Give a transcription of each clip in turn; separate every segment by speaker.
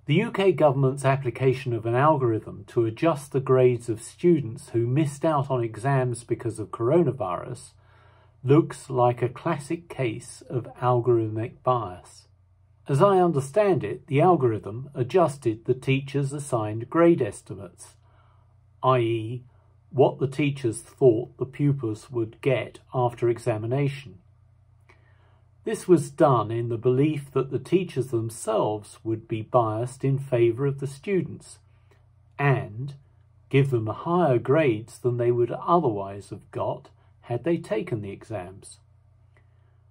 Speaker 1: The UK government's application of an algorithm to adjust the grades of students who missed out on exams because of coronavirus looks like a classic case of algorithmic bias. As I understand it, the algorithm adjusted the teachers' assigned grade estimates, i.e., what the teachers thought the pupils would get after examination. This was done in the belief that the teachers themselves would be biased in favour of the students and give them higher grades than they would otherwise have got had they taken the exams.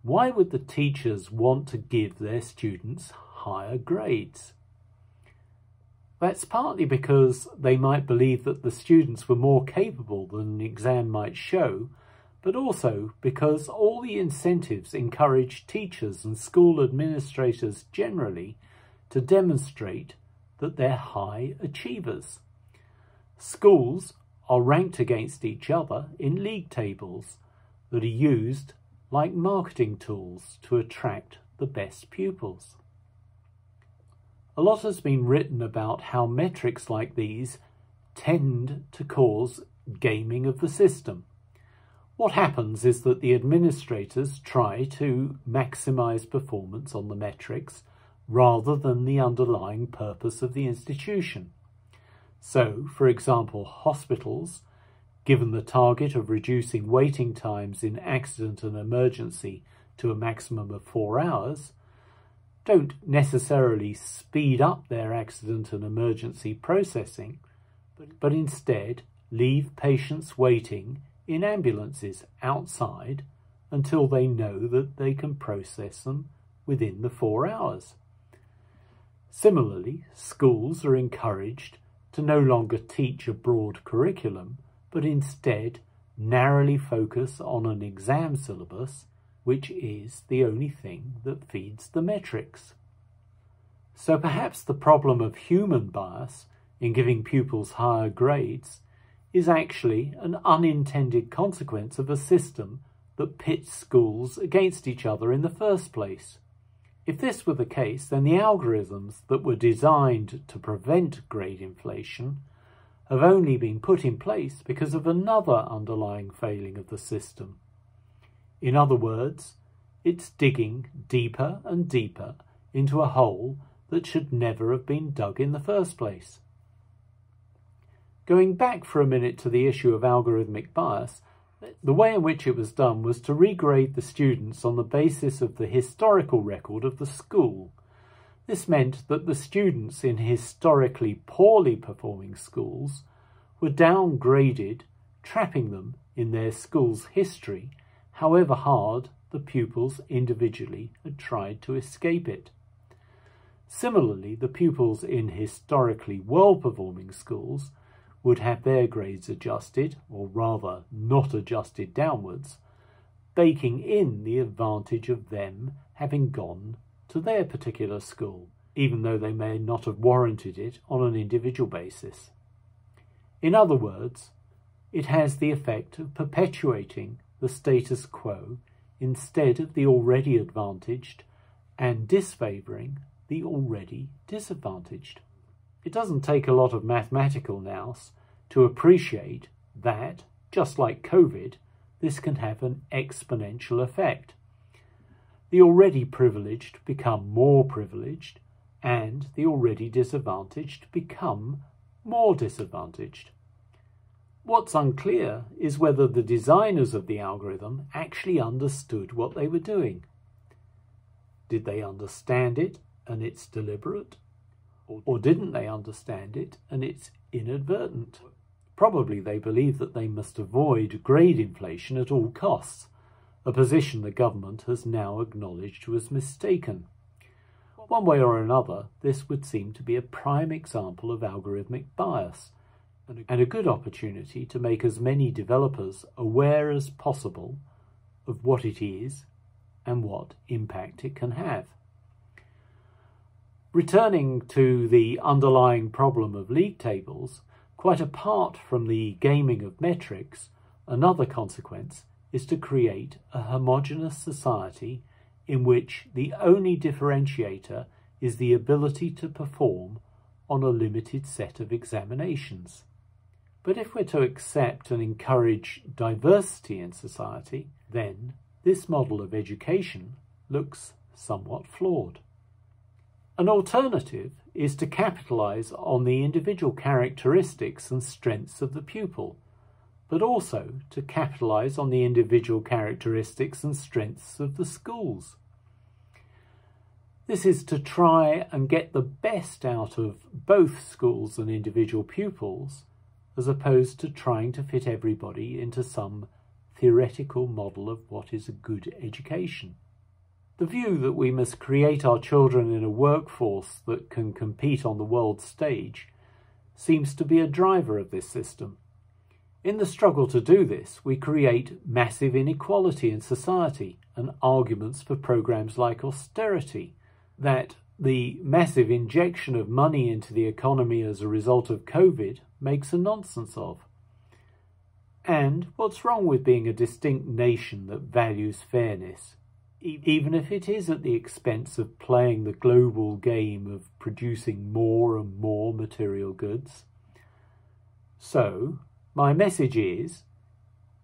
Speaker 1: Why would the teachers want to give their students higher grades? That's partly because they might believe that the students were more capable than an exam might show, but also because all the incentives encourage teachers and school administrators generally to demonstrate that they're high achievers. Schools are ranked against each other in league tables that are used like marketing tools to attract the best pupils. A lot has been written about how metrics like these tend to cause gaming of the system. What happens is that the administrators try to maximise performance on the metrics rather than the underlying purpose of the institution. So, for example, hospitals, given the target of reducing waiting times in accident and emergency to a maximum of 4 hours, don't necessarily speed up their accident and emergency processing, but instead leave patients waiting in ambulances outside until they know that they can process them within the 4 hours. Similarly, schools are encouraged to no longer teach a broad curriculum, but instead narrowly focus on an exam syllabus, which is the only thing that feeds the metrics. So perhaps the problem of human bias in giving pupils higher grades is actually an unintended consequence of a system that pits schools against each other in the first place. If this were the case, then the algorithms that were designed to prevent grade inflation have only been put in place because of another underlying failing of the system. In other words, it's digging deeper and deeper into a hole that should never have been dug in the first place. Going back for a minute to the issue of algorithmic bias, the way in which it was done was to regrade the students on the basis of the historical record of the school. This meant that the students in historically poorly performing schools were downgraded, trapping them in their school's history, however hard the pupils individually had tried to escape it. Similarly, the pupils in historically well-performing schools would have their grades adjusted, or rather not adjusted downwards, baking in the advantage of them having gone to their particular school, even though they may not have warranted it on an individual basis. In other words, it has the effect of perpetuating the status quo instead of the already advantaged and disfavouring the already disadvantaged. It doesn't take a lot of mathematical nous to appreciate that, just like COVID, this can have an exponential effect. The already privileged become more privileged, and the already disadvantaged become more disadvantaged. What's unclear is whether the designers of the algorithm actually understood what they were doing. Did they understand it and it's deliberate? Or didn't they understand it and it's inadvertent? Probably they believe that they must avoid grade inflation at all costs, a position the government has now acknowledged was mistaken. One way or another, this would seem to be a prime example of algorithmic bias, and a good opportunity to make as many developers aware as possible of what it is and what impact it can have. Returning to the underlying problem of league tables, quite apart from the gaming of metrics, another consequence is to create a homogeneous society in which the only differentiator is the ability to perform on a limited set of examinations. But if we're to accept and encourage diversity in society, then this model of education looks somewhat flawed. An alternative is to capitalise on the individual characteristics and strengths of the pupil, but also to capitalise on the individual characteristics and strengths of the schools. This is to try and get the best out of both schools and individual pupils, as opposed to trying to fit everybody into some theoretical model of what is a good education. The view that we must create our children in a workforce that can compete on the world stage seems to be a driver of this system. In the struggle to do this, we create massive inequality in society and arguments for programs like austerity, that the massive injection of money into the economy as a result of COVID makes a nonsense of. And what's wrong with being a distinct nation that values fairness, even if it is at the expense of playing the global game of producing more and more material goods? So, my message is,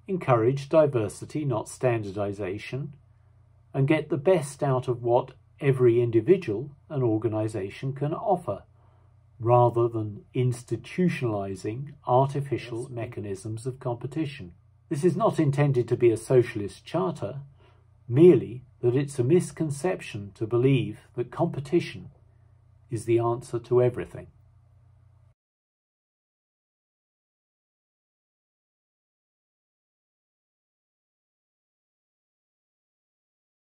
Speaker 1: encourage diversity, not standardisation, and get the best out of what every individual and organisation can offer, rather than institutionalising artificial mechanisms of competition. This is not intended to be a socialist charter, merely that it's a misconception to believe that competition is the answer to everything.